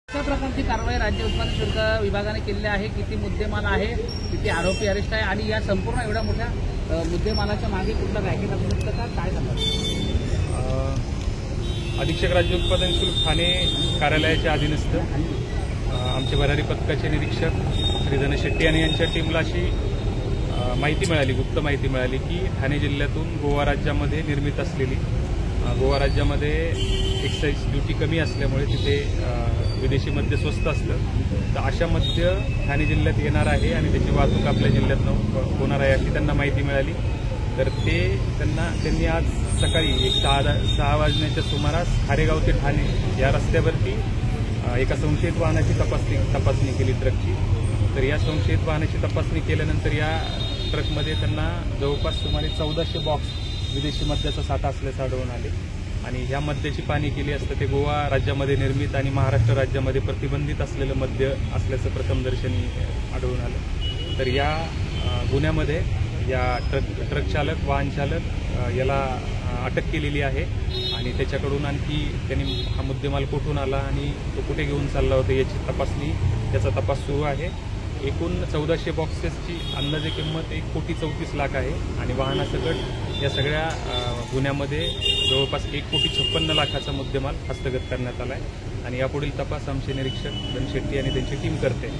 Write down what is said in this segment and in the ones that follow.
अशा प्रकारची कारवाई राज्य उत्पादन शुल्क विभागाने केलेली आहे। किती मुद्देमाल आहे, किती आरोपी अरेस्ट आहे आणि या संपूर्ण एवढ्या मोठ्या मुद्देमालाच्या मागे कुठलं रॅकेट असू शकतं का, काय सांगाल? अधीक्षक राज्य उत्पादन शुल्क ठाणे कार्यालयाच्या अधीनस्थ आमचे भरारी पथकाचे निरीक्षक श्री धनेश शेट्टी आणि यांच्या टीमला अशी माहिती मिळाली, गुप्त माहिती मिळाली की ठाणे जिल्ह्यातून गोवा राज्यामध्ये निर्मित असलेली, गोवा राज्यामध्ये एक्साईज ड्युटी कमी असल्यामुळे तिथे विदेशी मद्य स्वस्त असतं, तर अशा मद्य ठाणे जिल्ह्यात येणार आहे आणि त्याची वाहतूक आपल्या जिल्ह्यातनं होणार आहे अशी त्यांना माहिती मिळाली। तर त्यांनी आज सकाळी 6 वाजण्याच्या सुमारास खारेगाव ते ठाणे या रस्त्यावरती एका संशयित वाहनाची तपासणी केली ट्रकची। तर या संशयित वाहनाची तपासणी केल्यानंतर या ट्रकमध्ये त्यांना जवळपास सुमारे 1400 बॉक्स विदेशी मद्याचा साठा असल्याचं आढळून आले आणि ह्या मद्याची पाहणी केली असता ते गोवा राज्यामध्ये निर्मित आणि महाराष्ट्र राज्यामध्ये प्रतिबंधित असलेलं मद्य असल्याचं प्रथमदर्शनी आढळून आलं। तर या गुन्ह्यामध्ये या ट्रक चालक, वाहन चालक याला अटक केलेली आहे आणि त्याच्याकडून आणखी त्यांनी हा मुद्देमाल कुठून आला आणि तो कुठे घेऊन चालला होता याचा तपास सुरू आहे। एकूण 1400 बॉक्सेसची अंदाजे किंमत 1,34,00,000 आहे आणि वाहनासकट या सगळ्या गुन्ह्यामध्ये जवळपास 1,56,00,000चा मुद्देमाल हस्तगत करण्यात आला आहे आणि यापुढील तपास आमचे निरीक्षक धनेश शेट्टी आणि त्यांची टीम करते।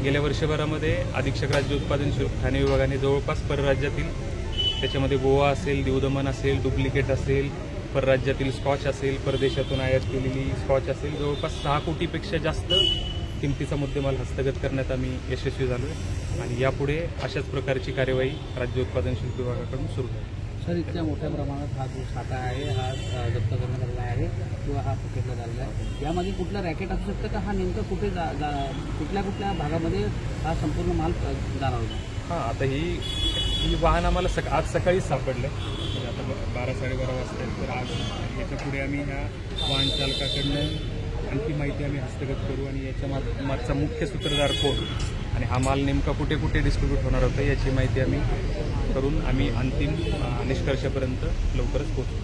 गेल्या वर्षभरामध्ये अधीक्षक राज्य उत्पादन शुल्क ठाणे विभागाने जवळपास परराज्यातील, त्याच्यामध्ये गोवा असेल, दीव दमण असेल, डुप्लिकेट असेल, परराज्यातील स्कॉच असेल, परदेशातून आयात केलेली स्कॉच असेल, जवळपास 6 कोटीपेक्षा जास्त किमतीचा मुद्देमाल हस्तगत करण्यात आम्ही यशस्वी झालो आहे आणि यापुढे अशाच प्रकारची कार्यवाही राज्य उत्पादन शुल्क विभागाकडून सुरू आहे। सर, इतक्या मोठ्या प्रमाणात हा जो साठा आहे हा जप्त करण्यात आलेला आहे किंवा हा पकडला झालेला आहे, यामध्ये कुठलं रॅकेट असू शकतं का? हा नेमकं कुठे कुठल्या भागामध्ये हा संपूर्ण माल जाणार होता? हां, आता ही वाहन आम्हाला आज सकाळीच सापडलं, म्हणजे आता 12-12:30 वाजता। तर आज याच्या पुढे आम्ही ह्या वाहन चालकाकडनं आणखी माहिती आम्ही हस्तगत करू आणि याच्या मागचा मुख्य सूत्रधार कोण आणि हा माल नेमका कुठे कुठे डिस्ट्रीब्यूट होणार होता याची माहिती आम्ही करून आम्ही अंतिम निष्कर्षापर्यंत लवकरच पोहोचू।